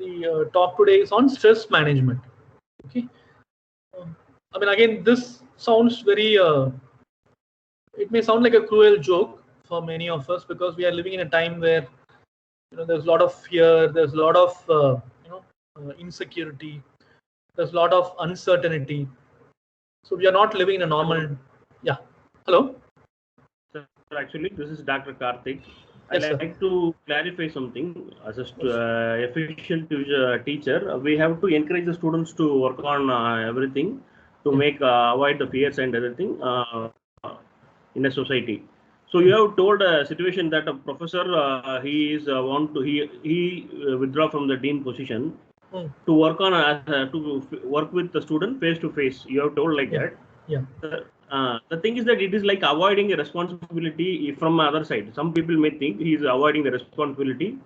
the talk today is on stress management. Okay. I mean, again, this sounds very. It may sound like a cruel joke for many of us because we are living in a time where there's a lot of fear, there's a lot of insecurity, there's a lot of uncertainty. So we are not living in a normal. Yeah. Hello. Sir, actually, this is Dr. Karthik. Yes, I'd like to clarify something. As a efficient teacher, we have to encourage the students to work on everything to make avoid the fears and everything in a society. So you have told a situation that a professor he is withdraw from the dean position to work on to work with the student face to face. You have told like that. Yeah. The thing is that it is like avoiding a responsibility from other side. Some people may think he is avoiding the responsibility.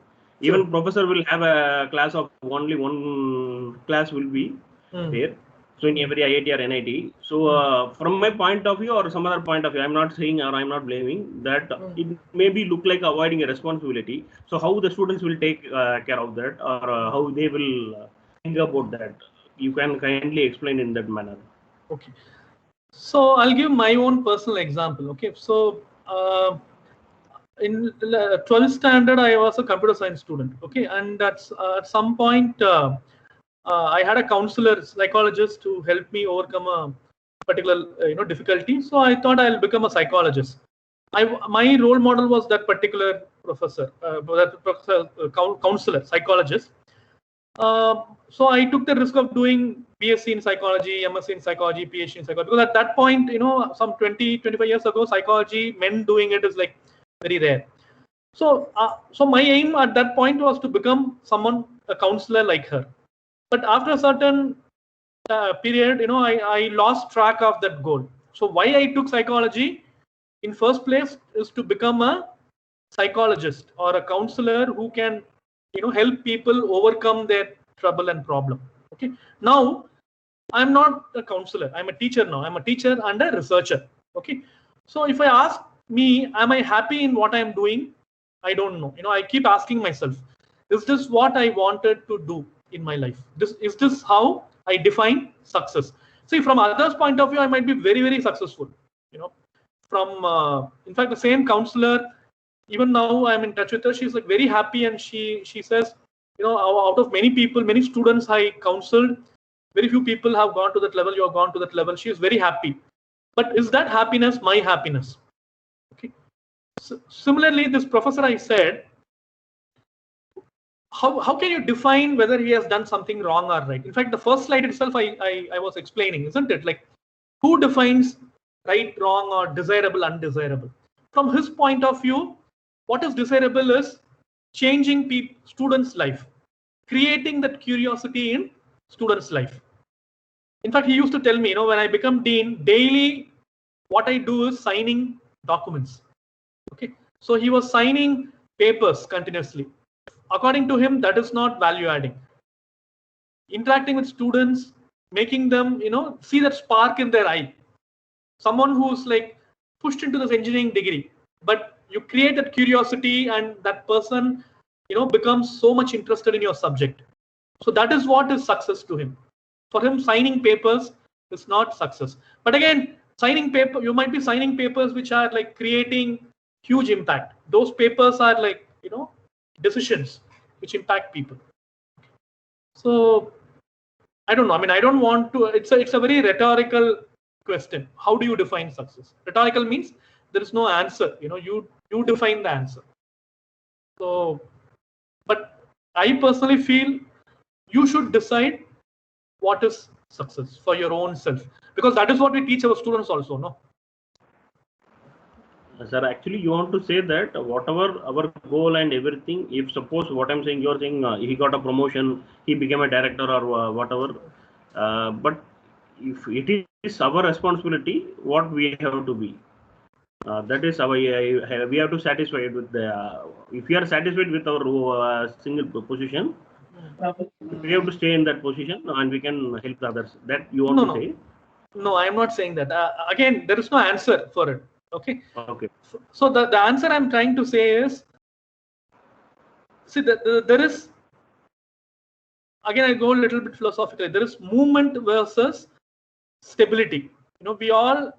Even professor will have a class of only one class will be there. So in every IIT or NIT. So from my point of view or some other point of view, I'm not saying or I'm not blaming that it maybe look like avoiding a responsibility. So how the students will take care of that or how they will think about that? You can kindly explain in that manner. Okay. So I'll give my own personal example. Okay. So in 12th standard, I was a computer science student. Okay. And that's at some point, I had a counselor, psychologist to help me overcome a particular difficulty. So I thought I'll become a psychologist. My role model was that particular professor, counselor, psychologist. So I took the risk of doing BSc in psychology, MSc in psychology, PhD in psychology. Because at that point, some 20, 25 years ago, psychology, men doing it is like very rare. So, so my aim at that point was to become a counselor like her. But after a certain period, I lost track of that goal. So why I took psychology in first place is to become a psychologist or a counselor who can help people overcome their trouble and problem. Okay. Now I'm not a counselor, I'm a teacher now. I'm a teacher and a researcher. Okay. So if I ask me, am I happy in what I'm doing? I don't know. I keep asking myself, is this what I wanted to do in my life? Is this how I define success? See, from others' point of view, I might be very, very successful. From in fact, the same counselor, even now I'm in touch with her. She's like very happy, and she says, out of many people, many students I counseled, very few people have gone to that level. You have gone to that level. She is very happy. But is that happiness my happiness? Okay. So, similarly, this professor, I said, how can you define whether he has done something wrong or right? In fact, the first slide itself, I was explaining, isn't it? Like, who defines right, wrong, or desirable, undesirable? From his point of view, what is desirable is changing students' life, creating that curiosity in students' life. In fact, he used to tell me, when I become dean, daily what I do is signing documents. Okay, so he was signing papers continuously. According to him, that is not value adding. Interacting with students, making them, see that spark in their eye. Someone who's like pushed into this engineering degree, but you create that curiosity and that person, becomes so much interested in your subject. So that is what is success to him. For him, signing papers is not success. But again, you might be signing papers which are like creating huge impact. Those papers are like, decisions which impact people. So I don't know. I mean, I don't want to. It's a very rhetorical question. How do you define success? Rhetorical means there is no answer. You define the answer. So, but I personally feel you should decide what is success for your own self, because that is what we teach our students also, no? Sir, actually, you want to say that whatever our goal and everything, if suppose what I'm saying, you're saying he got a promotion, he became a director or whatever, but if it is our responsibility, what we have to be. That is our, we have to satisfy it with the, if we are satisfied with our single position, we have to stay in that position and we can help the others. That you want to say? No, I am not saying that. Again, there is no answer for it. Okay. Okay. So the answer I'm trying to say is, see, there is again, I go a little bit philosophically. There is movement versus stability. We all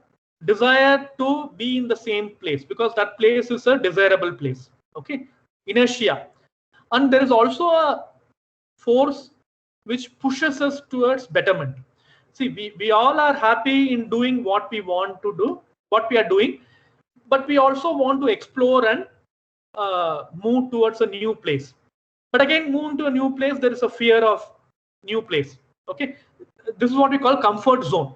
desire to be in the same place because that place is a desirable place. Okay, inertia, and there is also a force which pushes us towards betterment. See, we all are happy in doing what we want to do, what we are doing, but we also want to explore and move towards a new place. But again, moving to a new place, there is a fear of new place. Okay, this is what we call comfort zone.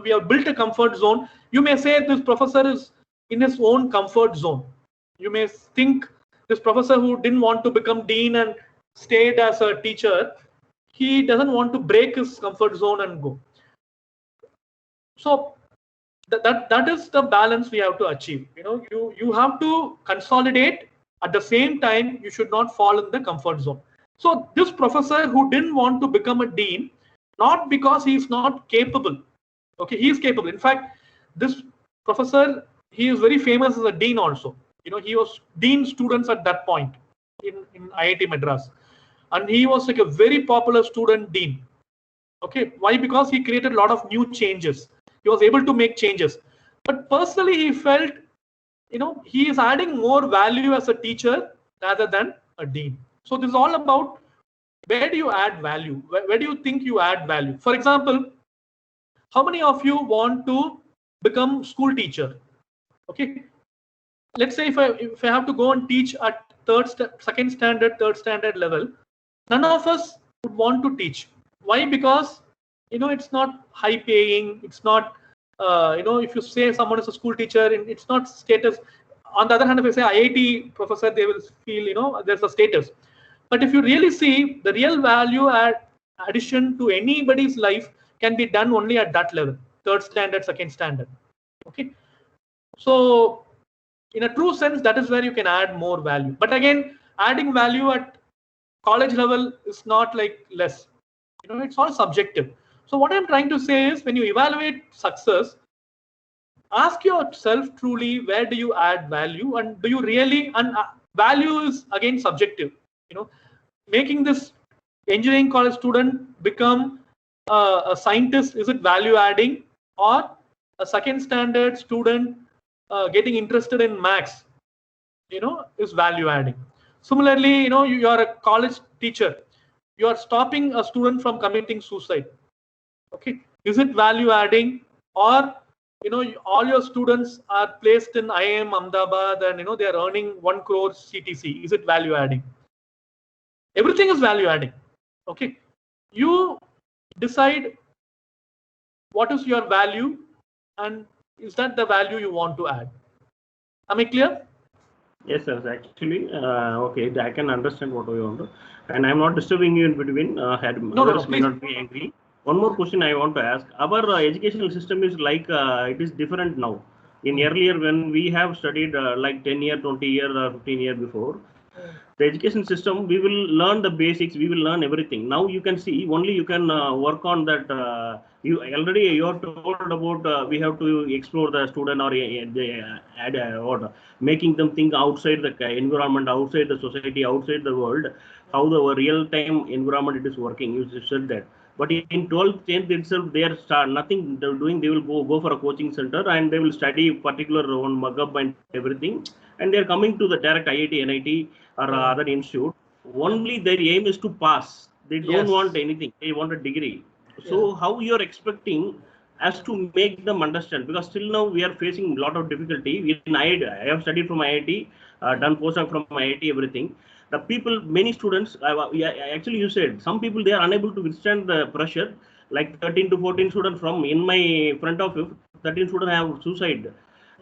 We have built a comfort zone. You may say this professor is in his own comfort zone. You may think this professor who didn't want to become dean and stayed as a teacher, he doesn't want to break his comfort zone and go. So that is the balance we have to achieve. You have to consolidate. At the same time, you should not fall in the comfort zone. So this professor who didn't want to become a dean, not because he is not capable. Okay, he is capable. In fact, this professor, he is very famous as a dean also. He was dean students at that point in IIT Madras, and he was like a very popular student dean. Okay, why? Because he created a lot of new changes. He was able to make changes. But personally, he felt, he is adding more value as a teacher rather than a dean. So this is all about where do you add value? Where do you think you add value? For example, how many of you want to become school teacher? Okay, let's say if I have to go and teach at second standard, third standard level, none of us would want to teach. Why? Because it's not high paying. It's not if you say someone is a school teacher, it's not status. On the other hand, if I say IIT professor, they will feel there's a status. But if you really see, the real value addition to anybody's life can be done only at that level, third standard, second standard. Okay, so in a true sense, that is where you can add more value. But again, adding value at college level is not like less. It's all subjective. So what I'm trying to say is, when you evaluate success, ask yourself truly, where do you add value, and do you really? And value is again subjective. Making this engineering college student become a scientist, is it value adding? Or a second standard student getting interested in maths, is value adding. Similarly, you are a college teacher, you are stopping a student from committing suicide. Okay, is it value adding? Or all your students are placed in IIM Ahmedabad and they are earning 1 crore CTC. Is it value adding? Everything is value adding. Okay, you decide what is your value, and is that the value you want to add? Am I clear? Yes, sir. Actually, okay, I can understand what you want to, and I'm not disturbing you in between. Others may not be angry. One more question I want to ask. Our educational system is like it is different now. In earlier, when we have studied like 10 year, 20 year, or 15 year before, the education system, we will learn the basics, we will learn everything. Now you can see only you can work on that. You are told about we have to explore the student or making them think outside the environment, outside the society, outside the world, how the real time environment it is working. You said that. But in 12th, 10th itself, they are nothing they're doing. They will go for a coaching center and they will study particular one mug-up and everything. And they're coming to the direct IIT, NIT or other institute. Only their aim is to pass. They don't want anything. They want a degree. So how you're expecting as to make them understand? Because still now we are facing a lot of difficulty. In IIT, I have studied from IIT, done postdoc from IIT, everything. The people, many students, actually you said, some people, they are unable to withstand the pressure. Like 13 to 14 students from in my front of 13 students have suicide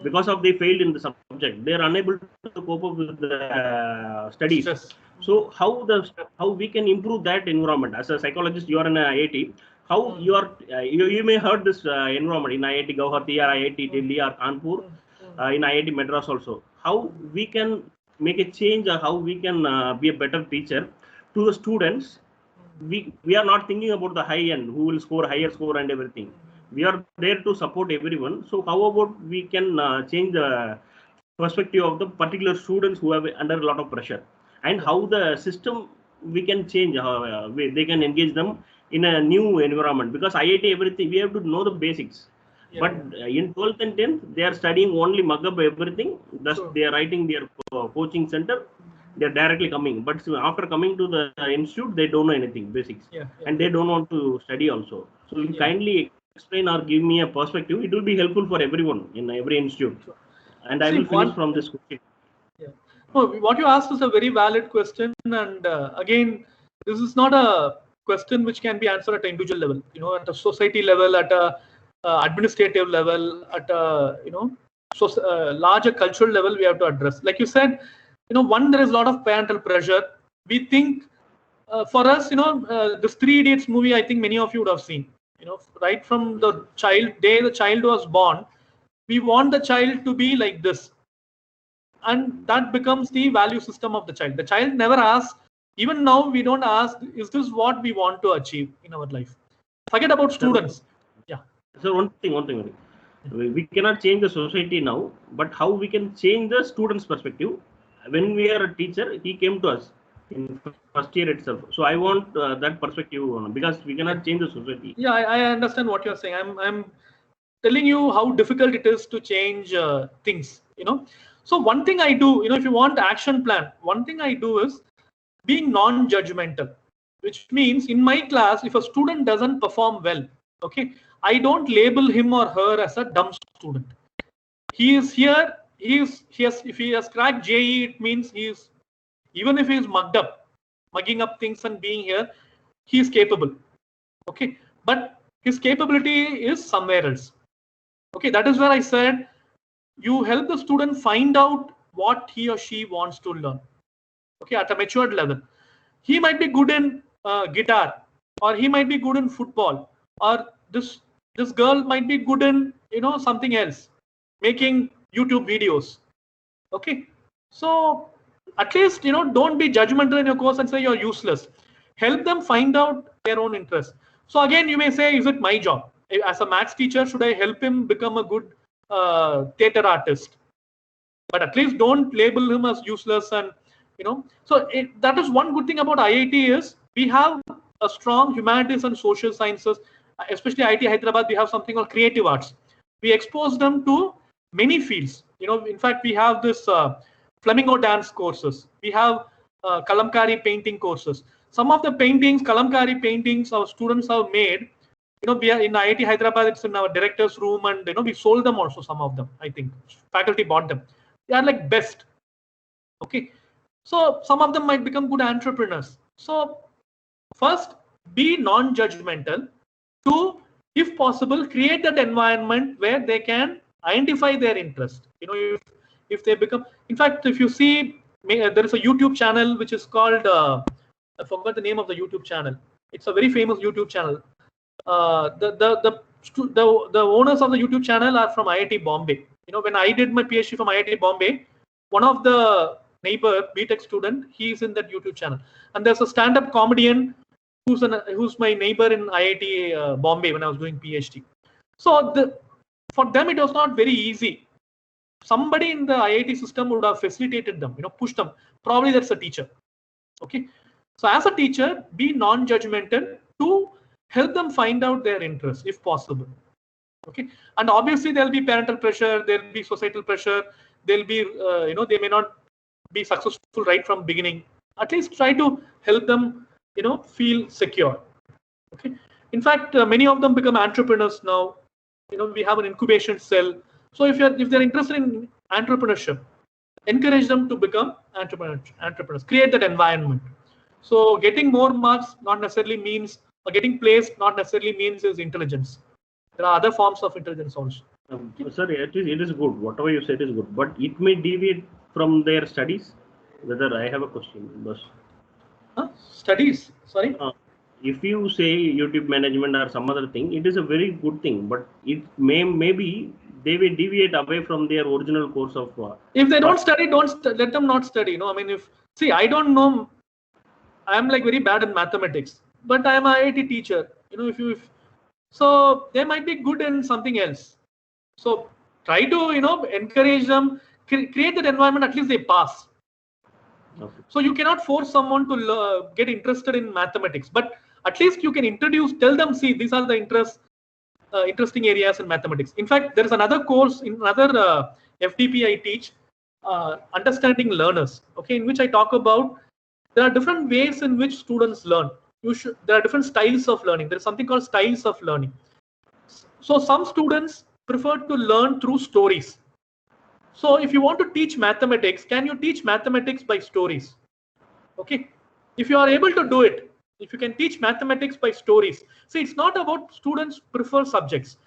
because of they failed in the subject. They are unable to cope up with the studies. Yes. So how we can improve that environment? As a psychologist, you are in IIT. How you are? You may heard this environment in IIT Guwahati or IIT Delhi or Kanpur, in IIT Madras also. How we can make a change, or how we can be a better teacher to the students. We are not thinking about the high end, who will score higher score and everything. We are there to support everyone. So how about we can change the perspective of the particular students who have under a lot of pressure, and how the system we can change how they can engage them in a new environment, because IIT everything we have to know the basics. Yeah, But in 12th and 10th, they are studying only mug up everything. Thus, Sure. they are writing their coaching center. They are directly coming. But after coming to the institute, they don't know anything basics, Yeah, and they don't want to study also. So, you Yeah. kindly explain or give me a perspective. It will be helpful for everyone in every institute. Sure. And I See, will finish from this question. Yeah. No, what you asked is a very valid question, and again, this is not a question which can be answered at an individual level. You know, at a society level, at a administrative level, at a so larger cultural level, we have to address. Like you said, one, there is a lot of parental pressure. We think for us, this Three Idiots movie, I think many of you would have seen. Right from the day the child was born, we want the child to be like this, and that becomes the value system of the child. The child never asks, even now we don't ask, is this what we want to achieve in our life? Forget about students. Yeah. So one thing. We cannot change the society now, but how we can change the student's perspective? When we are a teacher, he came to us in first year itself. So I want that perspective because we cannot change the society. Yeah, I understand what you're saying. I'm telling you how difficult it is to change things. So one thing I do, if you want action plan, one thing I do is being non-judgmental, which means in my class, if a student doesn't perform well, okay, I don't label him or her as a dumb student. He is here. If he has cracked JE, it means even if he is mugging up things and being here, he is capable. Okay, but his capability is somewhere else. Okay, that is where I said you help the student find out what he or she wants to learn. Okay, at a matured level, he might be good in guitar, or he might be good in football, or this girl might be good in something else, making YouTube videos. Okay, so at least don't be judgmental in your course and say you're useless. Help them find out their own interest. So again, you may say, is it my job as a maths teacher? Should I help him become a good theater artist? But at least don't label him as useless. And so that is one good thing about IIT is we have a strong humanities and social sciences, especially IIT Hyderabad. We have something called creative arts. We expose them to many fields. In fact, we have this flamingo dance courses. We have kalamkari painting courses. Some of the kalamkari paintings our students have made, we are in IIT Hyderabad, it's in our director's room, and we sold them also. Some of them, I think, faculty bought them. They are like best. Okay, so some of them might become good entrepreneurs. So first, be non-judgmental. Two, if possible, create that environment where they can identify their interest. If they become, in fact, if you see, there is a YouTube channel which is called I forgot the name of the YouTube channel. It's a very famous YouTube channel. The owners of the YouTube channel are from IIT Bombay. When I did my PhD from IIT Bombay, one of the neighbor BTech student, he's in that YouTube channel, and there's a stand-up comedian who's my neighbor in IIT Bombay when I was doing PhD. So for them it was not very easy. Somebody in the IIT system would have facilitated them, pushed them. Probably that's a teacher. Okay, so as a teacher, be non-judgmental to help them find out their interests if possible. Okay, and obviously there'll be parental pressure, there'll be societal pressure, there'll be they may not be successful right from beginning. At least try to help them feel secure. Okay, in fact, many of them become entrepreneurs now. We have an incubation cell. So if they're interested in entrepreneurship, encourage them to become entrepreneurs. Create that environment. So getting more marks not necessarily means, or getting placed not necessarily means is intelligence. There are other forms of intelligence also. Sir, it is good. Whatever you said is good, but it may deviate from their studies. Whether I have a question, boss. Studies? Sorry. If you say YouTube management or some other thing, it is a very good thing, but it maybe they will deviate away from their original course of. If they don't study, let them not study. I mean, I don't know. I'm like very bad in mathematics, but I'm an IIT teacher. So they might be good in something else. So try to encourage them, create that environment. At least they pass. Okay. So you cannot force someone to get interested in mathematics, but at least you can tell them, see, these are the interesting areas in mathematics. In fact, there is another course in another FDP I teach, understanding learners, okay, in which I talk about there are different ways in which students learn. There are different styles of learning. There is something called styles of learning. So some students prefer to learn through stories. So if you want to teach mathematics, can you teach mathematics by stories? Okay, if you are able to do it, if you can teach mathematics by stories, see, it's not about students prefer subjects.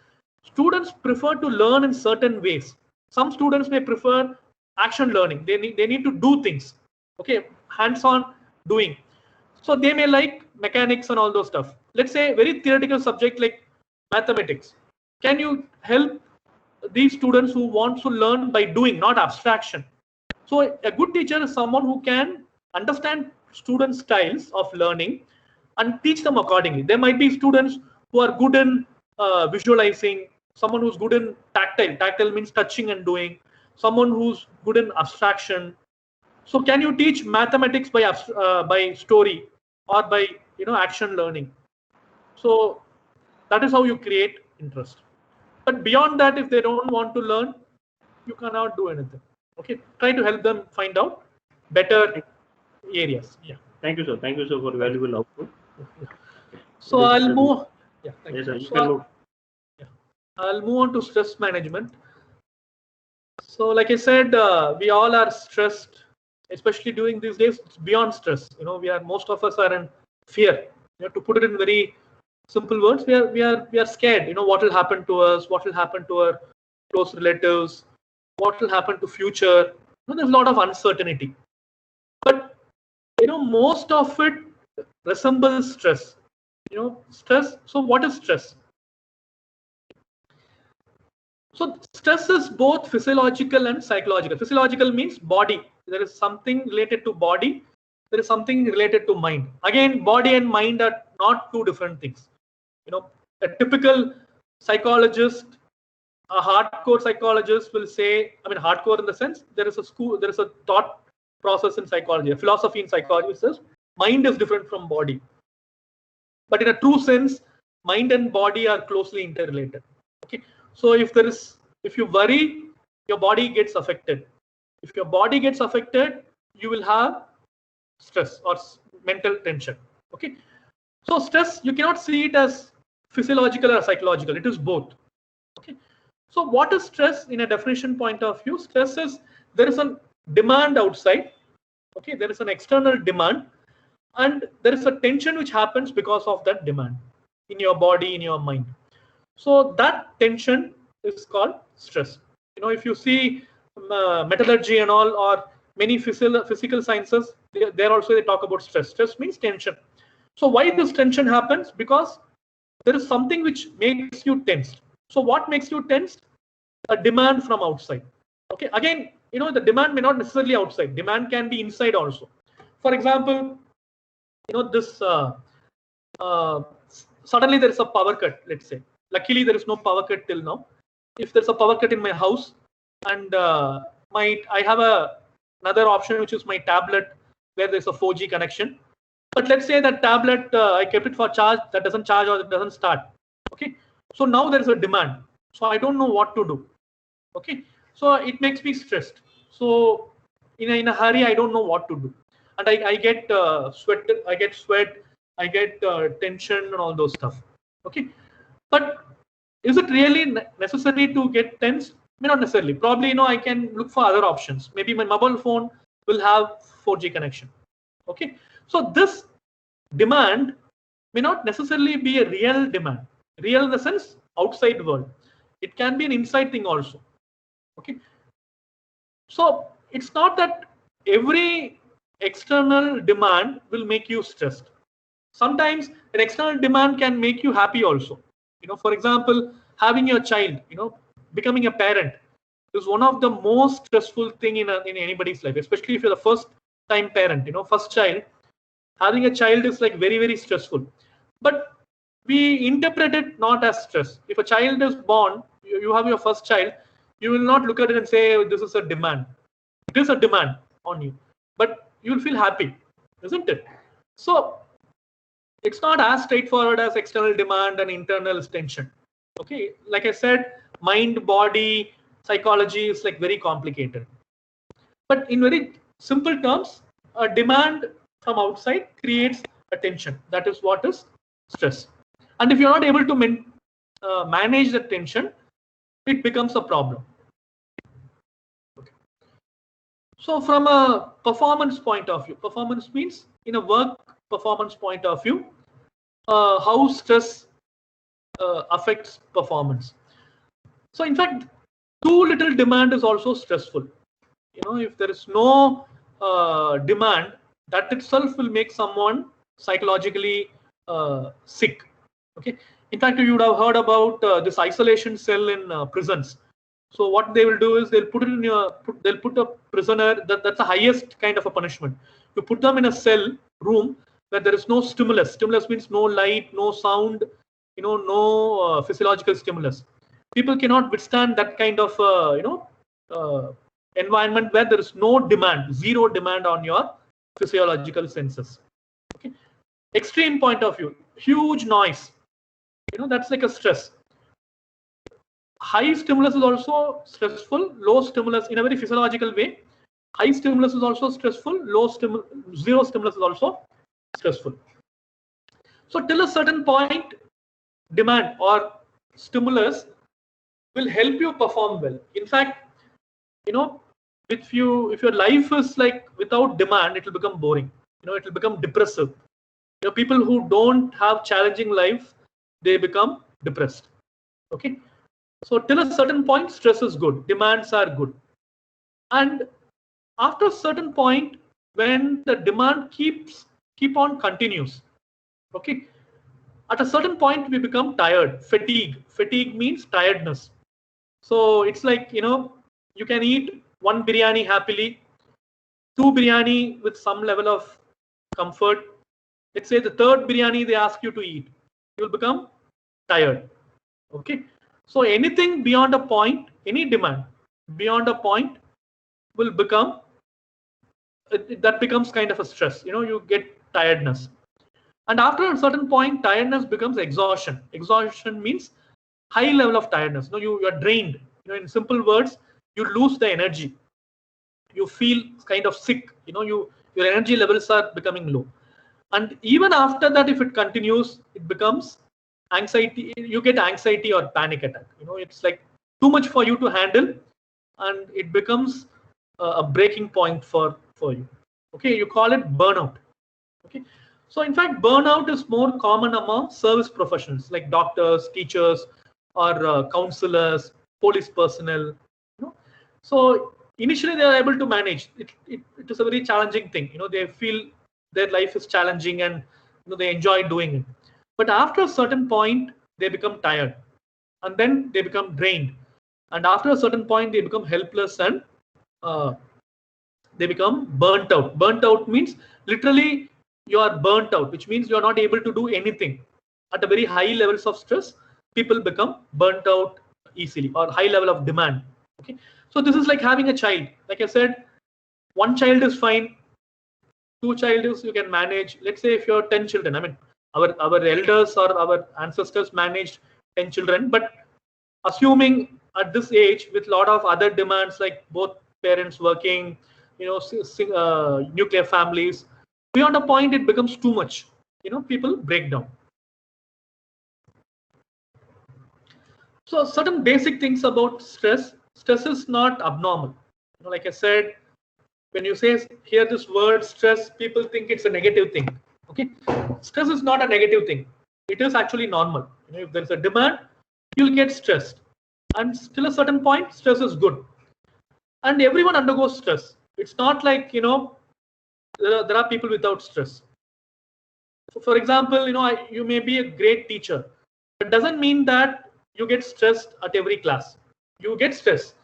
Students prefer to learn in certain ways. Some students may prefer action learning. They need to do things. Okay, hands-on doing. So they may like mechanics and all those stuff. Let's say very theoretical subject like mathematics. Can you help these students who want to learn by doing, not abstraction? So a good teacher is someone who can understand students' styles of learning and teach them accordingly. There might be students who are good in visualizing, someone who's good in tactile. Tactile means touching and doing. Someone who's good in abstraction. So can you teach mathematics by story or by action learning? So that is how you create interest. But beyond that, if they don't want to learn, you cannot do anything. Okay, try to help them find out better areas. Yeah. Thank you, sir. Thank you, sir, for valuable output. Yeah. So I'll move. Yeah. Thank Yes, you. sir. You So can move. I'll move on to stress management. So, like I said, we all are stressed, especially during these days. It's beyond stress. Most of us are in fear. To put it in very simple words, we are scared. What will happen to us? What will happen to our close relatives? What will happen to future? There's a lot of uncertainty. But most of it resembles stress. Stress. So what is stress? So stress is both physiological and psychological. Physiological means body. There is something related to body. There is something related to mind. Again, body and mind are not two different things. A typical psychologist, a hardcore psychologist will say, hardcore in the sense, there is a thought process in psychology, a philosophy in psychology says mind is different from body. But in a true sense, mind and body are closely interrelated. Okay. So if you worry, your body gets affected. If your body gets affected, you will have stress or mental tension. Okay. So stress, you cannot see it as physiological or psychological. It is both. Okay. So what is stress in a definition point of view? Stress is there is a demand outside. Okay. There is an external demand, and there is a tension which happens because of that demand in your body, in your mind. So that tension is called stress. If you see metallurgy and all, or many physical sciences, there also they talk about stress. Stress means tension. So why this tension happens? Because there is something which makes you tensed. So what makes you tensed? A demand from outside. Okay. Again, the demand may not necessarily outside. Demand can be inside also. For example, this suddenly there is a power cut. Let's say. Luckily, there is no power cut till now. If there's a power cut in my house, and I have another option, which is my tablet, where there's a 4G connection. But let's say that tablet, I kept it for charge, that doesn't charge or it doesn't start. Okay. So now there is a demand. So I don't know what to do. Okay. So it makes me stressed. So in a hurry, I don't know what to do. And I get sweat, I get tension and all those stuff. Okay. But is it really necessary to get tense? May not necessarily. Probably, I can look for other options. Maybe my mobile phone will have 4G connection. Okay. So this demand may not necessarily be a real demand. Real in the sense outside world. It can be an inside thing also. Okay. So it's not that every external demand will make you stressed. Sometimes an external demand can make you happy also. For example, having your child, becoming a parent is one of the most stressful thing in anybody's life, especially if you're the first time parent, first child. Having a child is like very, very stressful. But we interpret it not as stress. If a child is born, you have your first child, you will not look at it and say, this is a demand. It is a demand on you. But you will feel happy, isn't it? So it's not as straightforward as external demand and internal tension. Okay, like I said, mind, body, psychology is like very complicated. But in very simple terms, a demand from outside creates a tension. That is what is stress. And if you're not able to manage the tension, it becomes a problem. Okay. So from a performance point of view, performance means in a work performance point of view, how stress affects performance. So in fact, too little demand is also stressful. You know, if there is no demand, that itself will make someone psychologically sick. Okay. In fact, you would have heard about this isolation cell in prisons. So what they will do is they'll put it in they'll put a prisoner, that's the highest kind of a punishment. You put them in a cell room where there is no stimulus. Stimulus means no light, no sound, you know, no physiological stimulus. People cannot withstand that kind of environment where there is no demand, zero demand on your physiological senses. Okay. Extreme point of view, huge noise. You know, that's like a stress. High stimulus is also stressful. Low stimulus, in a very physiological way, high stimulus is also stressful. Zero stimulus is also stressful. So till a certain point, demand or stimulus will help you perform well. In fact, you know, if your life is like without demand, it will become boring. You know, it will become depressive. You know, people who don't have challenging life, they become depressed. Okay. So till a certain point, stress is good, demands are good. And after a certain point, when the demand keep on continues, okay, at a certain point we become tired. Fatigue means tiredness. So it's like, you know, you can eat one biryani happily, two biryani with some level of comfort. Let's say the third biryani they ask you to eat, you will become tired. Okay. So anything beyond a point, any demand beyond a point will become, that becomes kind of a stress. You know, you get tiredness. And after a certain point, tiredness becomes exhaustion. Exhaustion means high level of tiredness. No, you are drained. You know, in simple words, you lose the energy. You feel kind of sick. You know, your energy levels are becoming low. And even after that, if it continues, it becomes anxiety. You get anxiety or panic attack. You know, it's like too much for you to handle, and it becomes a breaking point for you. Okay, you call it burnout. Okay, so in fact, burnout is more common among service professionals like doctors, teachers, or counselors, police personnel. You know, so initially they are able to manage. It is a very challenging thing. You know, they feel their life is challenging and, you know, they enjoy doing it. But after a certain point, they become tired, and then they become drained, and after a certain point, they become helpless and they become burnt out. Burnt out means literally you are burnt out, which means you are not able to do anything. At a very high levels of stress, people become burnt out easily, or high level of demand. Okay, so this is like having a child. Like I said, one child is fine, two children you can manage. Let's say if you're 10 children, I mean, our elders or our ancestors managed 10 children, but assuming at this age with a lot of other demands like both parents working, you know, nuclear families, beyond a point it becomes too much. You know, people break down. So certain basic things about stress. Stress is not abnormal. You know, like I said, when you hear this word stress, people think it's a negative thing. Okay, stress is not a negative thing. It is actually normal. You know, if there's a demand, you'll get stressed, and till a certain point, stress is good. And everyone undergoes stress. It's not like, you know, there are people without stress. So for example, you know, you may be a great teacher. It doesn't mean that you get stressed at every class. You get stressed,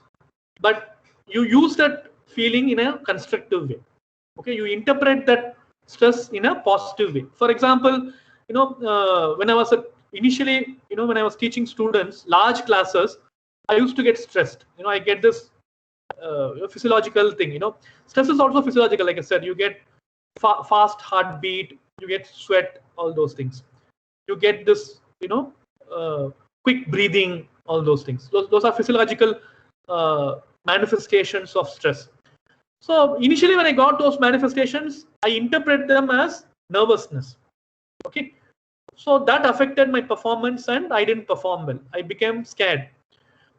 but you use that feeling in a constructive way. Okay, you interpret that stress in a positive way. For example, you know, when I was initially, you know, when I was teaching students, large classes, I used to get stressed. You know, I get this a physiological thing. Stress is also physiological. Like I said, you get fast heartbeat, you get sweat, all those things. You get this, quick breathing, all those things. Those are physiological manifestations of stress. So initially, when I got those manifestations, I interpret them as nervousness. Okay, so that affected my performance, and I didn't perform well. I became scared.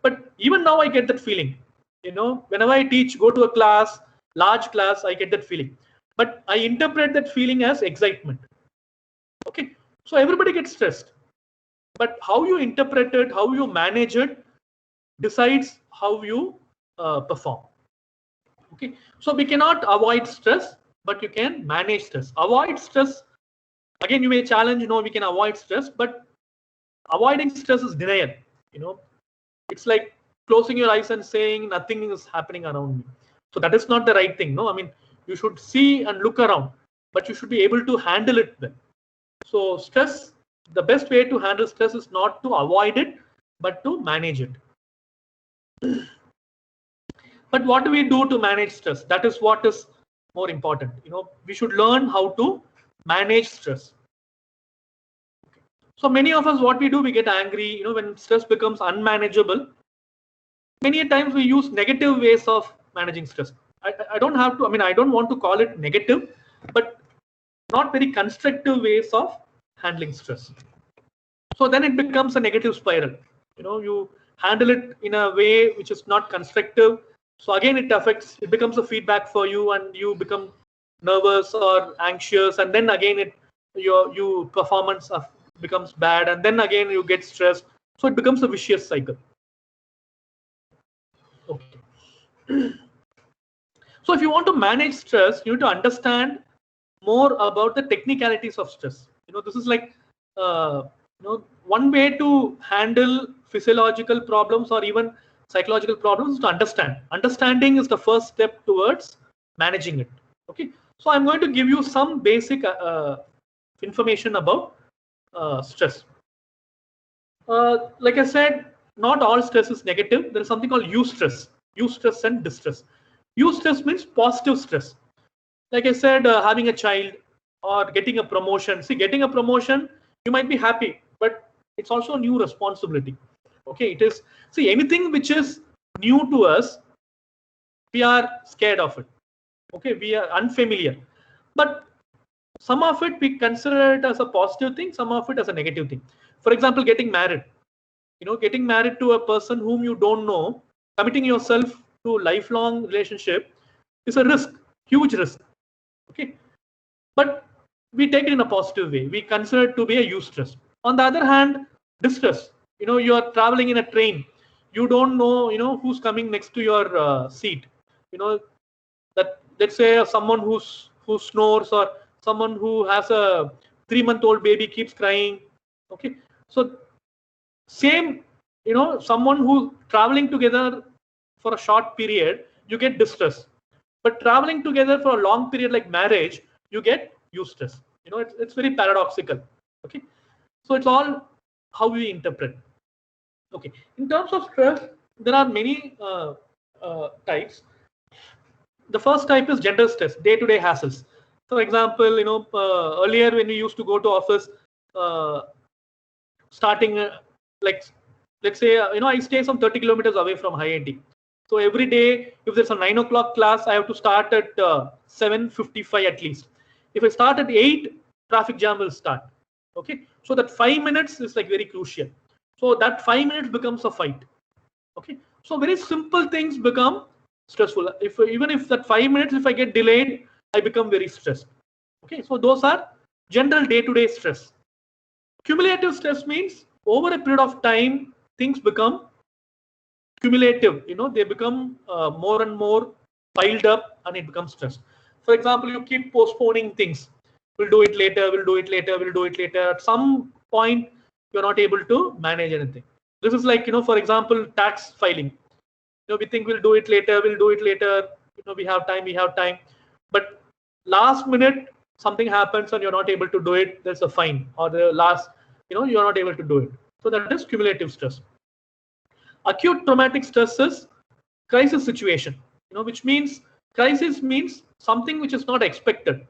But even now, I get that feeling. Whenever I teach, go to a class, large class, I get that feeling. But I interpret that feeling as excitement. Okay, so everybody gets stressed. But how you interpret it, how you manage it, decides how you perform. Okay, so we cannot avoid stress, but you can manage stress. Avoid stress, again, you may challenge, we can avoid stress, but avoiding stress is denial. It's like closing your eyes and saying nothing is happening around me. So that is not the right thing. No, I mean, you should see and look around, but you should be able to handle it well. So stress, the best way to handle stress is not to avoid it, but to manage it. But what do we do to manage stress? That is what is more important. We should learn how to manage stress. So many of us, what we do, we get angry. When stress becomes unmanageable, many times we use negative ways of managing stress. I don't have to, I don't want to call it negative, but not very constructive ways of handling stress. So then it becomes a negative spiral. You handle it in a way which is not constructive. So again, it becomes a feedback for you, and you become nervous or anxious, and then again your performance becomes bad, and then again you get stressed. So it becomes a vicious cycle. Okay. So if you want to manage stress, you need to understand more about the technicalities of stress. This is like one way to handle physiological problems or even psychological problems is to understand. Understanding is the first step towards managing it. Okay, so I'm going to give you some basic information about stress. Like I said, not all stress is negative. There is something called eustress. Eustress and distress. Eustress means positive stress. Like I said, having a child or getting a promotion. See, getting a promotion, you might be happy, but it's also a new responsibility. Okay, it is. See, anything which is new to us, we are scared of it. Okay, we are unfamiliar. But some of it we consider it as a positive thing, some of it as a negative thing. For example, getting married. Getting married to a person whom you don't know, committing yourself to lifelong relationship is a risk, huge risk. Okay, but we take it in a positive way. We consider it to be a eustress. On the other hand, distress. You are traveling in a train. You don't know, who's coming next to your seat. That, let's say, someone who snores, or someone who has a 3-month-old baby keeps crying. Okay, so same, someone who traveling together for a short period, you get distress. But traveling together for a long period like marriage, you get eustress. It's very paradoxical. Okay, so it's all how we interpret. Okay, in terms of stress, there are many types. The first type is general stress, day-to-day hassles. For example, earlier when we used to go to office, starting like, let's say, I stay some 30 kilometers away from IIT. So every day, if there's a 9 o'clock class, I have to start at 7:55 at least. If I start at 8, traffic jam will start. Okay, so that 5 minutes is like very crucial. So that 5 minutes becomes a fight. Okay, so very simple things become stressful. Even if that 5 minutes, if I get delayed, I become very stressed. Okay, so those are general day-to-day stress. Cumulative stress means over a period of time, things become cumulative. They become more and more piled up, and it becomes stress. For example, you keep postponing things. We'll do it later, we'll do it later, we'll do it later. At some point, you're not able to manage anything. This is like, for example, tax filing. We think we'll do it later, we'll do it later. We have time. But last minute, something happens and you're not able to do it. There's a fine, or the last, you're not able to do it. So that is cumulative stress. Acute traumatic stress is crisis situation, which means crisis means something which is not expected.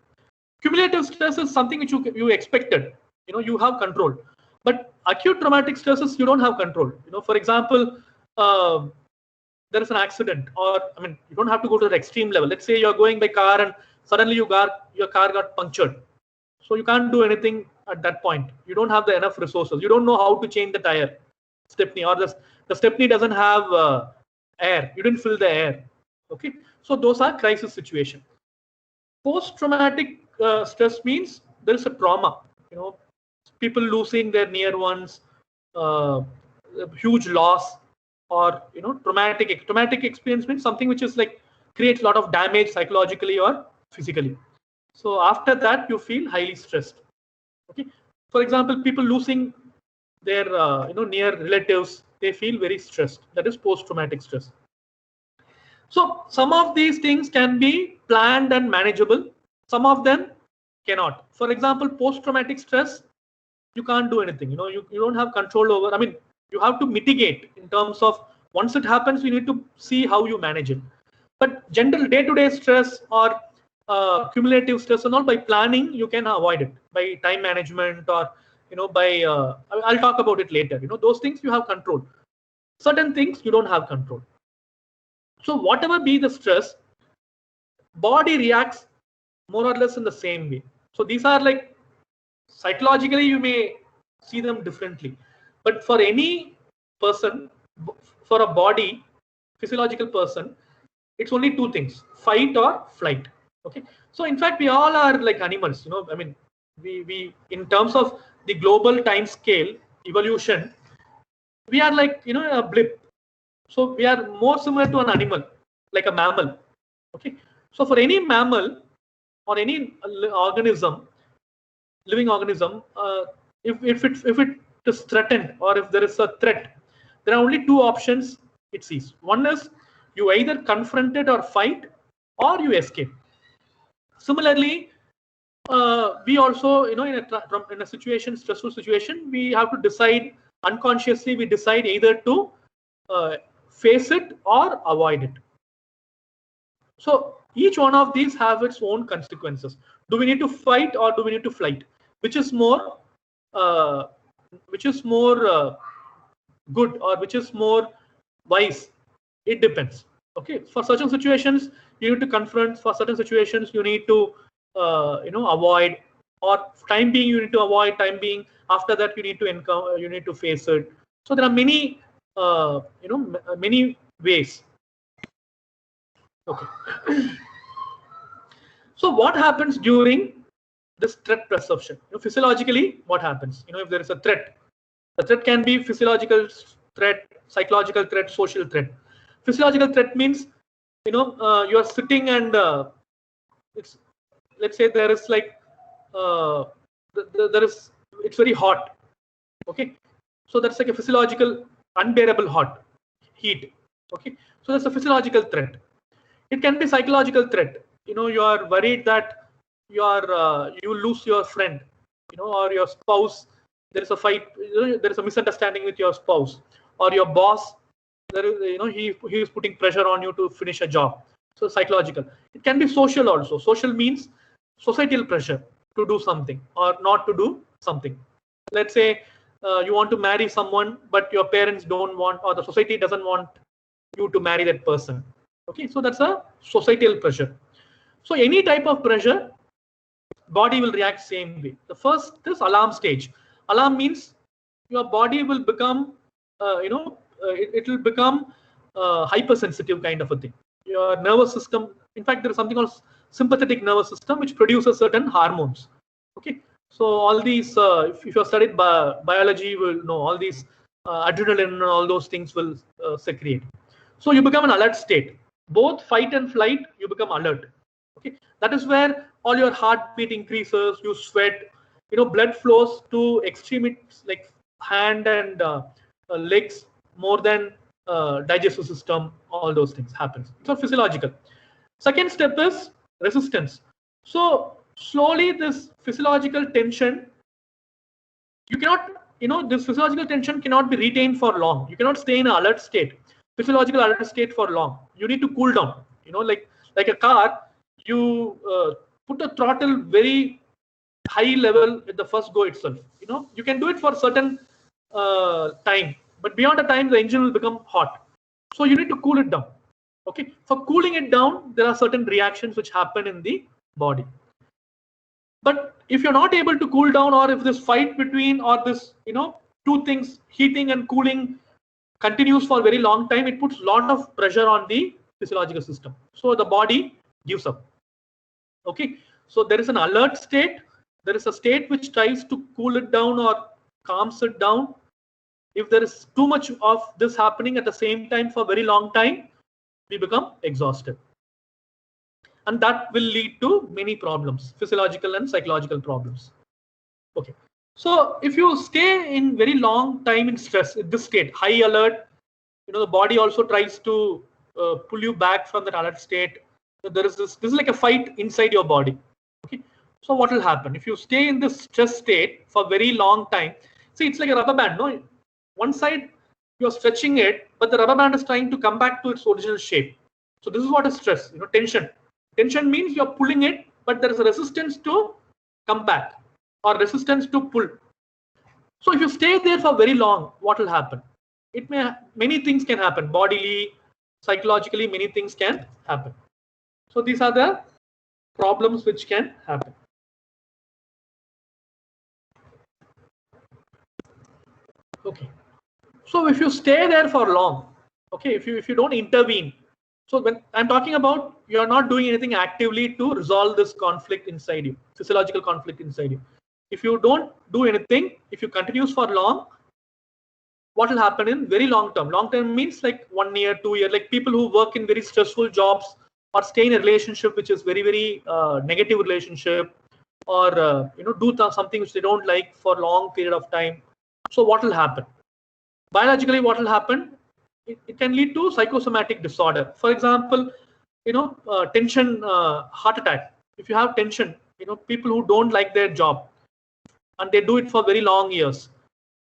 Cumulative stress is something which you expected, you have control. But acute traumatic stress is you don't have control. For example, there is an accident, or you don't have to go to the extreme level. Let's say you're going by car and suddenly your car got punctured. So you can't do anything at that point. You don't have the enough resources. You don't know how to change the tire, stepney, or the stepney doesn't have air. You didn't fill the air. Okay, so those are crisis situation. Post-traumatic stress means there is a trauma. People losing their near ones, huge loss, or traumatic experience means something which is like creates a lot of damage psychologically or physically. So after that you feel highly stressed. Okay, for example, people losing their near relatives, they feel very stressed. That is post-traumatic stress. So some of these things can be planned and manageable, some of them cannot. For example, post-traumatic stress, you can't do anything. You don't have control over. You have to mitigate in terms of once it happens, you need to see how you manage it. But general day-to-day stress or cumulative stress and all, by planning you can avoid it, by time management, or by I'll talk about it later. Those things you have control. Certain things you don't have control. So whatever be the stress, body reacts more or less in the same way. So these are like psychologically you may see them differently, but for any person, for a body, physiological person, it's only two things: fight or flight. Okay, so in fact we all are like animals. We in terms of the global time scale evolution, we are like a blip. So we are more similar to an animal, like a mammal. Okay, so for any mammal or any organism, living organism, if it is threatened, or if there is a threat, there are only two options it sees. One is you either confront it or fight, or you escape. Similarly, we also, in a situation, stressful situation, we have to decide unconsciously. We decide either to face it or avoid it. So each one of these have its own consequences. Do we need to fight or do we need to flight? Which is more good, or which is more wise? It depends. Okay, for certain situations you need to confront. For certain situations you need to avoid, or time being you need to avoid. Time being, after that you need to encounter, you need to face it. So there are many many ways. Okay. So what happens during this threat perception? Physiologically, what happens? If there is a threat, the threat can be physiological threat, psychological threat, social threat. Physiological threat means you are sitting and let's say there is like it's very hot. Okay, so that's like a physiological unbearable heat. Okay, so that's a physiological threat. It can be psychological threat. You are worried that you lose your friend, or your spouse. There is a fight. There is a misunderstanding with your spouse or your boss. There is, he is putting pressure on you to finish a job. So psychological. It can be social also. Social means societal pressure to do something or not to do something. Let's say you want to marry someone, but your parents don't want, or the society doesn't want you to marry that person. Okay, so that's a societal pressure. So any type of pressure, body will react same way. The first is alarm stage. Alarm means your body will become, it will become hypersensitive kind of a thing. Your nervous system, in fact, there is something called sympathetic nervous system which produces certain hormones. Okay, so all these, if you have studied biology, you will know all these adrenaline and all those things will secrete. So you become an alert state. Both fight and flight, you become alert. Okay, that is where all your heartbeat increases, you sweat, blood flows to extremities like hand and legs more than digestive system. All those things happens. It's all physiological. Second step is resistance. So slowly this physiological tension, you cannot, this physiological tension cannot be retained for long. You cannot stay in an alert state. physiological alert state for long. You need to cool down. Like a car, you put a throttle very high level at the first go itself. You can do it for certain time, but beyond a time the engine will become hot. So you need to cool it down. Okay, for cooling it down, there are certain reactions which happen in the body. But if you're not able to cool down, or if this fight between, or this two things, heating and cooling, continues for a very long time, it puts a lot of pressure on the physiological system. So the body gives up. Okay, so there is an alert state. There is a state which tries to cool it down or calms it down. If there is too much of this happening at the same time for a very long time, we become exhausted. And that will lead to many problems, physiological and psychological problems. Okay, so if you stay in very long time in stress, in this state, high alert, the body also tries to pull you back from that alert state. So there is this is like a fight inside your body. Okay, so what will happen if you stay in this stress state for a very long time? See, it's like a rubber band. No, one side you're stretching it, but the rubber band is trying to come back to its original shape. So this is what is stress. Tension. Tension means you're pulling it, but there is a resistance to come back or resistance to pull. So if you stay there for very long, what will happen? Many things can happen. Bodily, psychologically, many things can happen. So these are the problems which can happen. Okay. So if you stay there for long, okay, if you don't intervene. So when I'm talking about, you're not doing anything actively to resolve this conflict inside you, physiological conflict inside you. If you don't do anything, if you continues for long, what will happen in very long term? Long term means like 1 year, 2 years, like people who work in very stressful jobs or stay in a relationship which is very, very negative relationship, or do something which they don't like for a long period of time. So what will happen? Biologically, what will happen? It can lead to psychosomatic disorder. For example, tension, heart attack. If you have tension, people who don't like their job and they do it for very long years,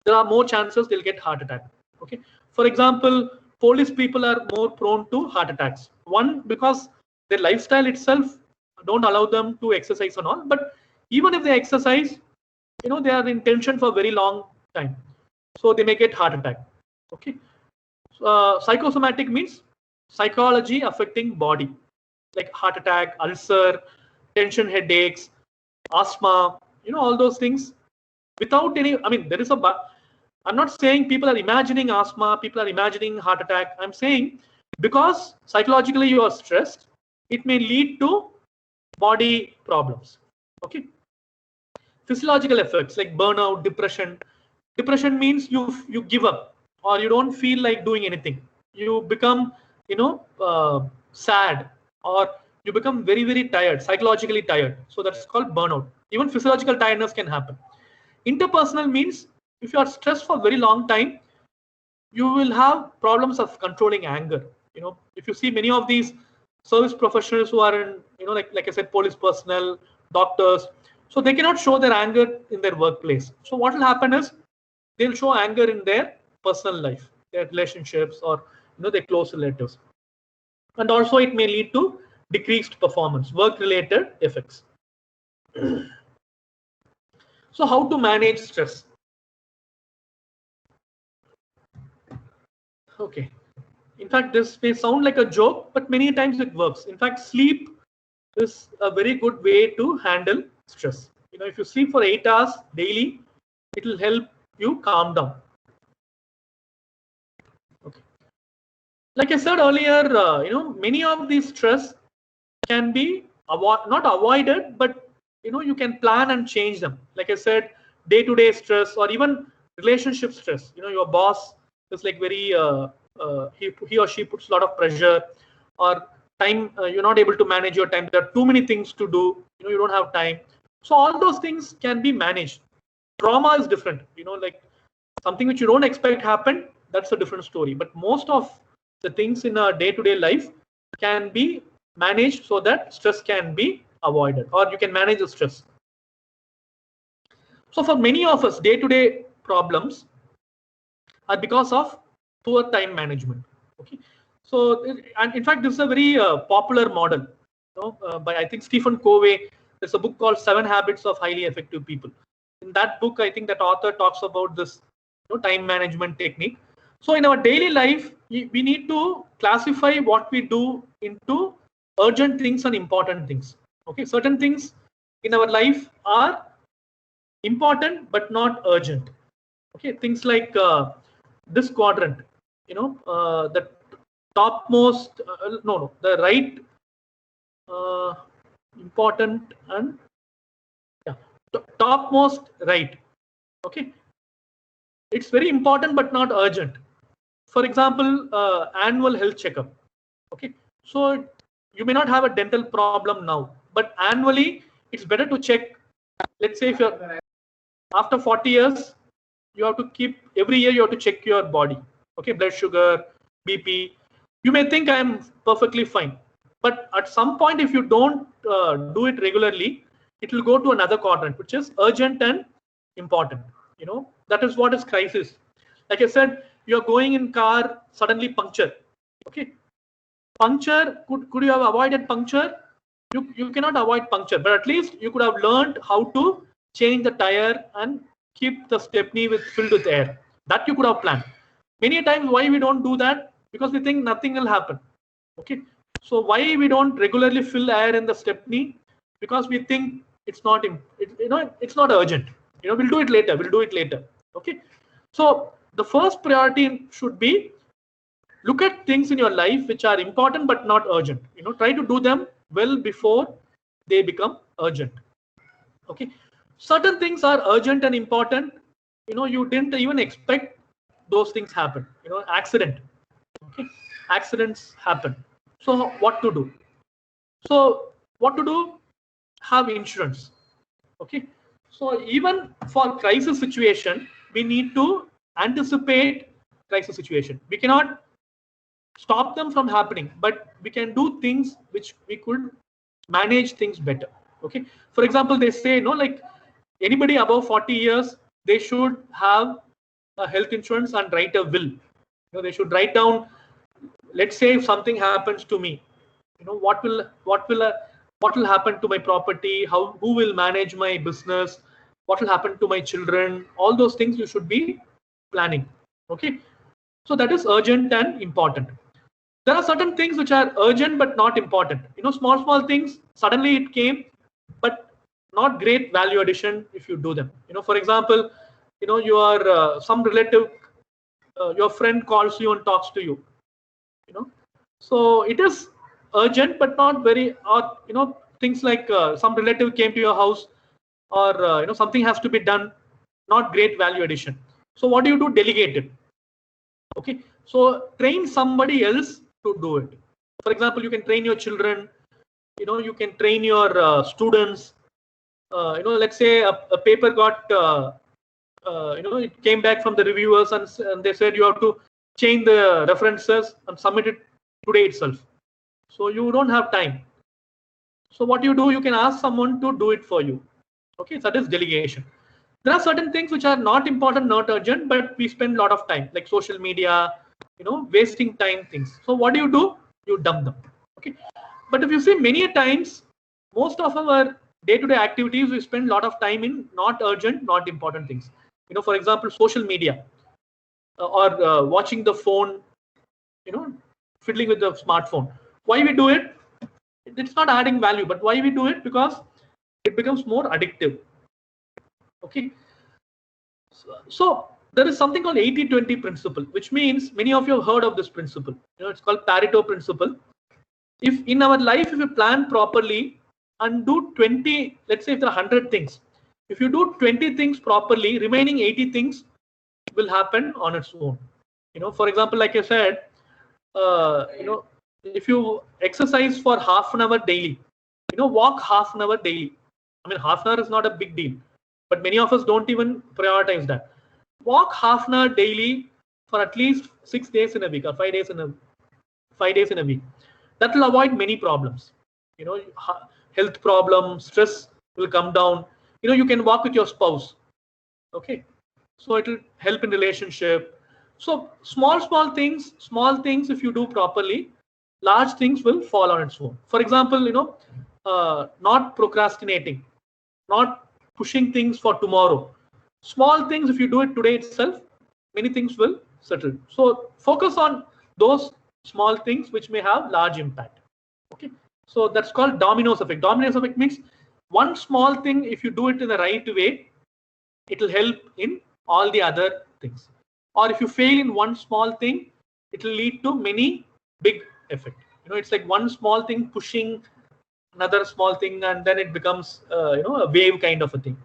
there are more chances they'll get heart attack. Okay. For example, police people are more prone to heart attacks. One, because their lifestyle itself don't allow them to exercise and all. But even if they exercise, they are in tension for a very long time, so they may get heart attack. Okay. Psychosomatic means psychology affecting body, like heart attack, ulcer, tension headaches, asthma, all those things. Without any, there is I'm not saying people are imagining asthma, people are imagining heart attack. I'm saying because psychologically you are stressed, it may lead to body problems. Okay. Physiological effects like burnout, depression. Depression means you give up, or you don't feel like doing anything. You become, sad, or you become very, very tired, psychologically tired. So that's called burnout. Even physiological tiredness can happen. Interpersonal means if you are stressed for a very long time, you will have problems of controlling anger. If you see many of these service professionals who are in, like I said, police personnel, doctors, so they cannot show their anger in their workplace. So what will happen is they'll show anger in their personal life, their relationships, or their close relatives. And also it may lead to decreased performance, work-related effects. So how to manage stress? Okay. In fact, this may sound like a joke, but many times it works. In fact, sleep is a very good way to handle stress. If you sleep for 8 hours daily, it will help you calm down. Okay. Like I said earlier, many of these stress can be not avoided, but you can plan and change them. Like I said, day-to-day stress, or even relationship stress. Your boss is like very he or she puts a lot of pressure, or time you're not able to manage your time. There are too many things to do. You don't have time. So all those things can be managed. Trauma is different. Like something which you don't expect happened, that's a different story. But most of the things in our day-to-day life can be managed so that stress can be avoided, or you can manage the stress. So for many of us, day-to-day problems are because of poor time management. Okay, so and in fact, this is a very popular model, by I think Stephen Covey. There's a book called 7 Habits of Highly Effective People. In that book, I think that author talks about this time management technique. So in our daily life, we need to classify what we do into urgent things and important things. Okay, certain things in our life are important but not urgent. Okay, things like this quadrant, the topmost, no, the right, important and topmost right. Okay, it's very important but not urgent. For example, annual health checkup. Okay, so you may not have a dental problem now, but annually it's better to check. Let's say if you're after 40 years, you have to keep every year you have to check your body. Okay, blood sugar, BP. You may think I am perfectly fine, but at some point, if you don't do it regularly, it will go to another quadrant, which is urgent and important. That is what is crisis. Like I said, you're going in car, suddenly puncture. Okay, puncture, could you have avoided puncture? You cannot avoid puncture, but at least you could have learned how to change the tire and keep the stepney filled with air. That you could have planned. Many times why we don't do that? Because we think nothing will happen. Okay, so why we don't regularly fill air in the stepney? Because we think it's not it's not urgent. We'll do it later. We'll do it later. Okay, so the first priority should be look at things in your life which are important but not urgent. Try to do them well before they become urgent. Okay, certain things are urgent and important. You didn't even expect those things happen. Accident. Okay, accidents happen. So what to do? Have insurance. Okay, so even for crisis situation, we need to anticipate crisis situation. We cannot stop them from happening, but we can do things which we could manage things better. Okay, for example, they say like anybody above 40 years, they should have a health insurance and write a will. They should write down, let's say if something happens to me, what will happen to my property, who will manage my business, what will happen to my children. All those things you should be planning. Okay, so that is urgent and important. There are certain things which are urgent but not important. Small things, suddenly it came, but not great value addition if you do them. For example, your some relative, your friend calls you and talks to you. So it is urgent but not very, or things like some relative came to your house, or something has to be done, not great value addition. So what do? Delegate it. Okay, so train somebody else to do it. For example, you can train your children. You can train your students. Let's say a paper got it came back from the reviewers, and they said you have to change the references and submit it today itself. So you don't have time. So what you do? You can ask someone to do it for you. Okay, so that is delegation. There are certain things which are not important, not urgent, but we spend a lot of time, like social media, wasting time things. So what do? You dump them. Okay, but if you see, many times, most of our day-to-day activities, we spend a lot of time in not urgent, not important things. For example, social media, or watching the phone, fiddling with the smartphone. Why we do it? It's not adding value, but why we do it? Because it becomes more addictive. Okay, so there is something called 80-20 principle, which means many of you have heard of this principle. It's called Pareto principle. If in our life, if we plan properly and do 20, let's say if there are 100 things, if you do 20 things properly, remaining 80 things will happen on its own. For example, like I said, if you exercise for half an hour daily, walk half an hour daily. I mean, half an hour is not a big deal, but many of us don't even prioritize that. Walk half an hour daily for at least 6 days in a week, or 5 days in a week. That will avoid many problems. Health problems, stress will come down. You can walk with your spouse. Okay, so it will help in relationship. So small things, if you do properly, large things will fall on its own. For example, not procrastinating, not pushing things for tomorrow. Small things, if you do it today itself, many things will settle. So focus on those small things which may have large impact. Okay, so that's called dominoes effect. Dominoes effect means one small thing, if you do it in the right way, it will help in all the other things. Or if you fail in one small thing, it will lead to many big effect. It's like one small thing pushing another small thing, and then it becomes a wave kind of a thing.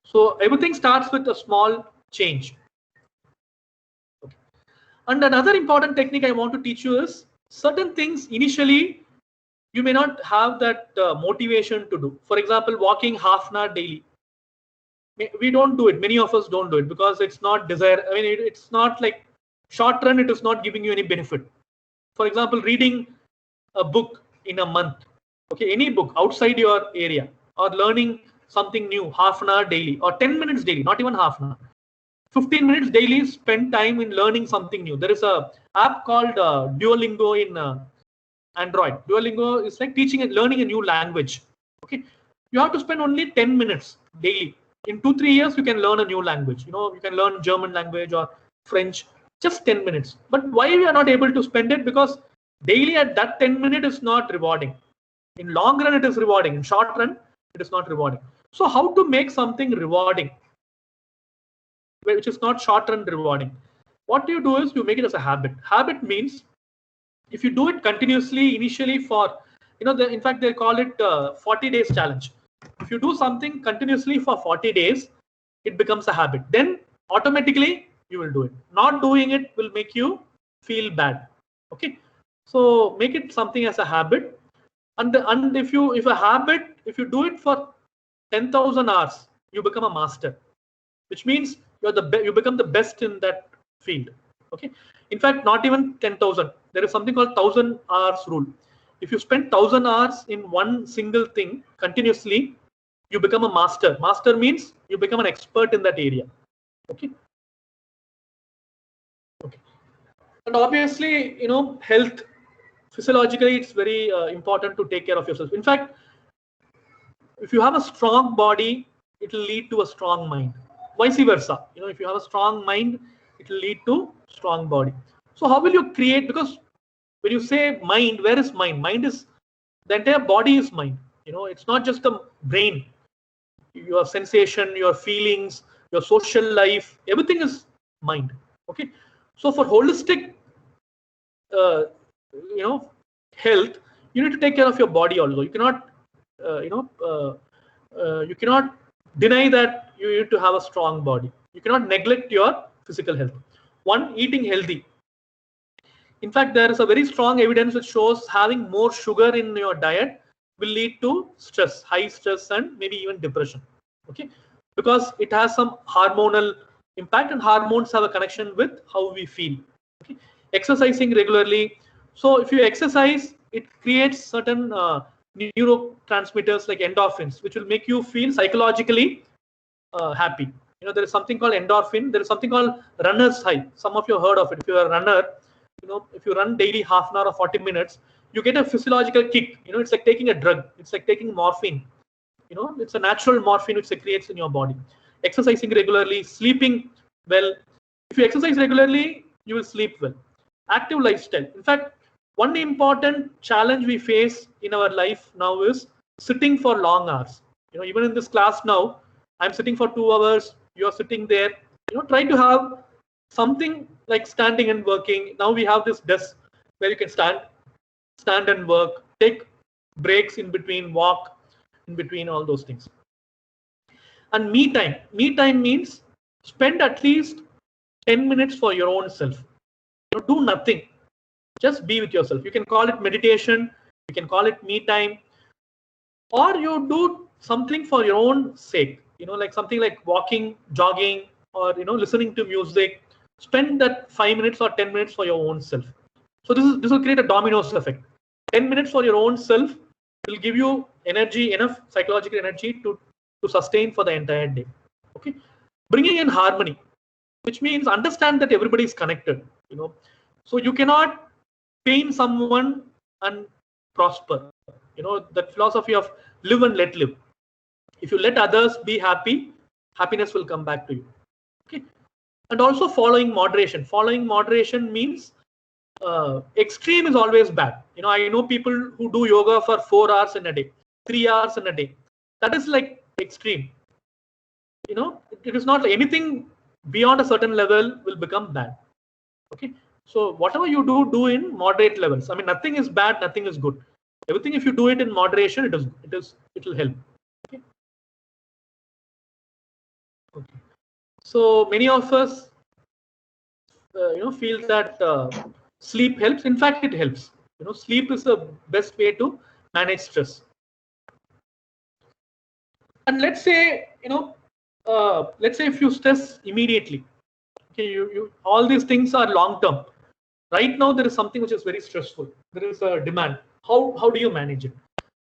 So everything starts with a small change. Okay. And another important technique I want to teach you is certain things initially you may not have that motivation to do. For example, walking half an hour daily. We don't do it. Many of us don't do it because it's not desire. I mean, it's not like short run. It is not giving you any benefit. For example, reading a book in a month. Okay, any book outside your area, or learning something new, half an hour daily, or 10 minutes daily, not even half an hour. 15 minutes daily, spend time in learning something new. There is a app called Duolingo in Android. Duolingo is like teaching and learning a new language. Okay, you have to spend only 10 minutes daily. In 2-3 years, you can learn a new language. You can learn German language or French, just 10 minutes. But why we are not able to spend it? Because daily at that 10 minutes is not rewarding. In long run, it is rewarding. In short run, it is not rewarding. So how to make something rewarding, which is not short run rewarding? What you do is you make it as a habit. Habit means if you do it continuously initially for, in fact, they call it 40 days challenge. If you do something continuously for 40 days, it becomes a habit. Then automatically you will do it. Not doing it will make you feel bad. Okay, so make it something as a habit. And if you do it for 10,000 hours, you become a master, which means you become the best in that field. Okay, in fact, not even 10,000. There is something called 1,000 hours rule. If you spend 1,000 hours in one single thing continuously, you become a master. Master means you become an expert in that area. Okay. Okay. And obviously, health, physiologically, it's very important to take care of yourself. In fact, if you have a strong body, it will lead to a strong mind. Vice versa. If you have a strong mind, it will lead to strong body. So how will you create? Because when you say mind, where is mind? Mind is the entire body is mind. It's not just the brain. Your sensation, your feelings, your social life, everything is mind. Okay. So for holistic, health, you need to take care of your body also. You cannot, you cannot deny that you need to have a strong body. You cannot neglect your physical health. One, eating healthy. In fact, there is a very strong evidence which shows having more sugar in your diet will lead to stress, high stress, and maybe even depression. Okay, because it has some hormonal impact, and hormones have a connection with how we feel. Okay, exercising regularly. So if you exercise, it creates certain neurotransmitters like endorphins, which will make you feel psychologically happy. There is something called endorphin. There is something called runner's high. Some of you heard of it. If you are a runner, if you run daily half an hour or 40 minutes, you get a physiological kick. It's like taking a drug. It's like taking morphine. It's a natural morphine which it creates in your body. Exercising regularly, sleeping well. If you exercise regularly, you will sleep well. Active lifestyle. In fact, one important challenge we face in our life now is sitting for long hours. Even in this class now, I'm sitting for 2 hours. You're sitting there. Try to have something like standing and working. Now we have this desk where you can stand and work, take breaks in between, walk in between, all those things. And me time. Me time means spend at least 10 minutes for your own self. Do nothing. Just be with yourself. You can call it meditation. You can call it me time. Or you do something for your own sake. Like something like walking, jogging, or listening to music. Spend that 5 minutes or 10 minutes for your own self. So this will create a dominoes effect. 10 minutes for your own self will give you energy, enough psychological energy to sustain for the entire day. Okay, bringing in harmony. which means understand that everybody is connected. So you cannot pain someone and prosper. That philosophy of live and let live. If you let others be happy, happiness will come back to you. Okay. And also following moderation. Following moderation means extreme is always bad. I know people who do yoga for 4 hours in a day, 3 hours in a day. That is like extreme. It is not anything beyond a certain level will become bad. Okay. So whatever you do in moderate levels. I mean, nothing is bad, nothing is good. Everything, if you do it in moderation, it will help. Okay. Okay. So many of us, feel that sleep helps. In fact, it helps. Sleep is the best way to manage stress. And let's say, if you stress immediately, okay, all these things are long term. Right now, there is something which is very stressful. There is a demand. How do you manage it?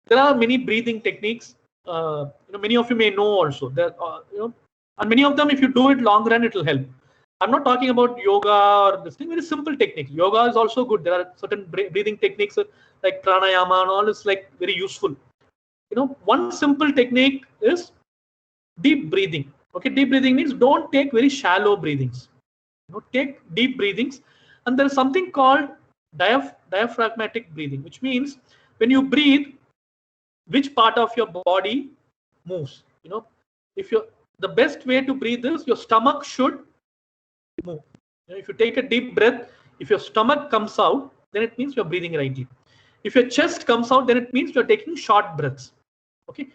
There are many breathing techniques. Many of you may know also. And many of them, if you do it long run, it will help. I'm not talking about yoga or this thing. Very simple technique. Yoga is also good. There are certain breathing techniques like pranayama and all is like very useful. One simple technique is deep breathing. Okay, deep breathing means don't take very shallow breathings. Take deep breathings. And there is something called diaphragmatic breathing, which means when you breathe, which part of your body moves. The best way to breathe is your stomach should move. If you take a deep breath, if your stomach comes out, then it means you're breathing rightly. If your chest comes out, then it means you're taking short breaths. Okay.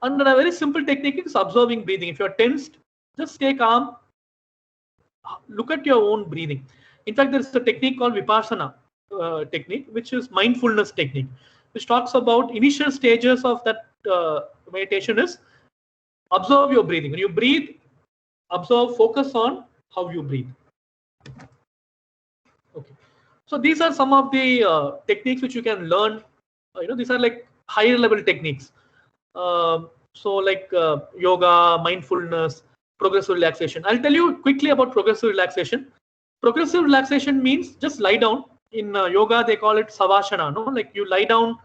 And a very simple technique is observing breathing. If you're tensed, just stay calm. Look at your own breathing. In fact, there's a technique called Vipassana technique, which is mindfulness technique, which talks about initial stages of that meditation is observe your breathing. When you breathe, observe, focus on how you breathe. Okay. So these are some of the techniques which you can learn. These are like higher level techniques. So like yoga, mindfulness, progressive relaxation. I'll tell you quickly about progressive relaxation. Progressive relaxation means just lie down. In yoga, they call it savasana. No, like you lie down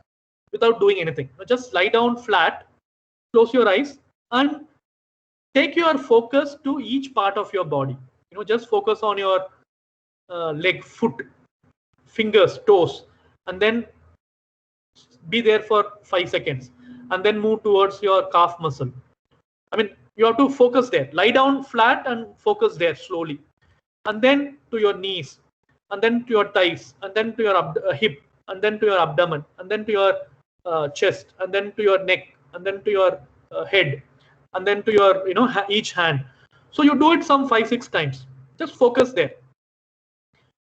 without doing anything. Just lie down flat, close your eyes, and take your focus to each part of your body. Just focus on your leg, foot, fingers, toes, and then be there for 5 seconds, and then move towards your calf muscle. I mean, you have to focus there. Lie down flat and focus there slowly, and then to your knees, and then to your thighs, and then to your hip, and then to your abdomen, and then to your chest, and then to your neck, and then to your head, and then to your each hand. So you do it some 5-6 times. Just focus there.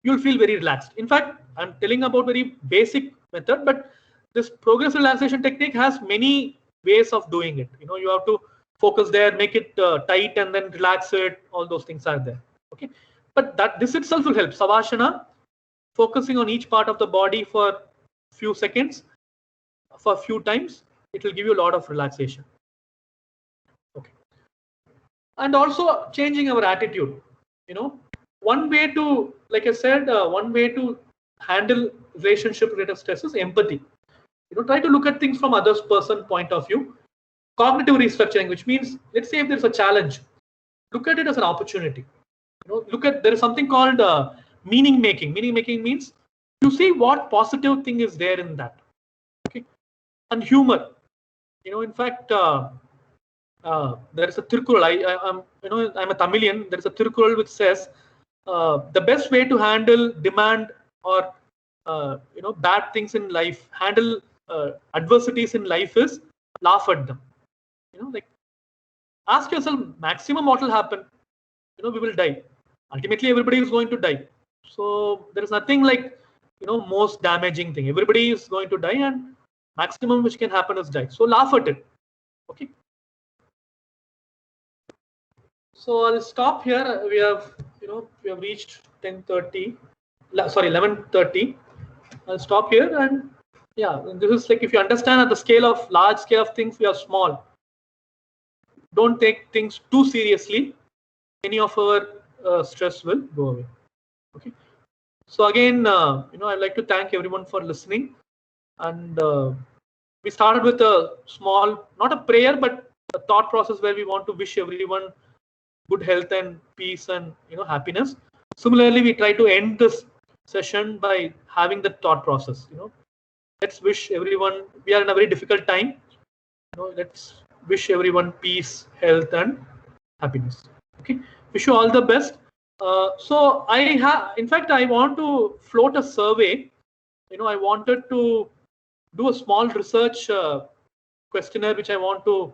You'll feel very relaxed. In fact, I'm telling about very basic method, but this progressive relaxation technique has many ways of doing it. You have to focus there, make it tight, and then relax it. All those things are there. Okay, but this itself will help. Savasana, focusing on each part of the body for few seconds, for a few times, it will give you a lot of relaxation. Okay, and also changing our attitude. One way to, like I said, one way to handle relationship-related stress is empathy. Try to look at things from other person's point of view. Cognitive restructuring, which means, let's say if there's a challenge, look at it as an opportunity. There is something called meaning making. Meaning making means you see what positive thing is there in that. Okay, and humor. In fact, there is a Tirukkural. I'm a Tamilian. There is a Tirukkural which says the best way to handle demand or bad things in life, handle adversities in life is laugh at them. Like ask yourself, maximum what will happen? We will die. Ultimately, everybody is going to die. So there is nothing like most damaging thing. Everybody is going to die, and maximum which can happen is die. So laugh at it. Okay. So I'll stop here. We have reached 10:30. Sorry, 11:30. I'll stop here, and yeah, this is like if you understand at the scale of large scale of things, we are small. Don't take things too seriously. Many of our stress will go away. Okay. So again, I'd like to thank everyone for listening. And we started with a small, not a prayer, but a thought process where we want to wish everyone good health and peace and happiness. Similarly, we try to end this session by having the thought process. Let's wish everyone. We are in a very difficult time. Let's wish everyone peace, health, and happiness. Okay. Wish you all the best. So in fact, I want to float a survey. I wanted to do a small research questionnaire, which I want to,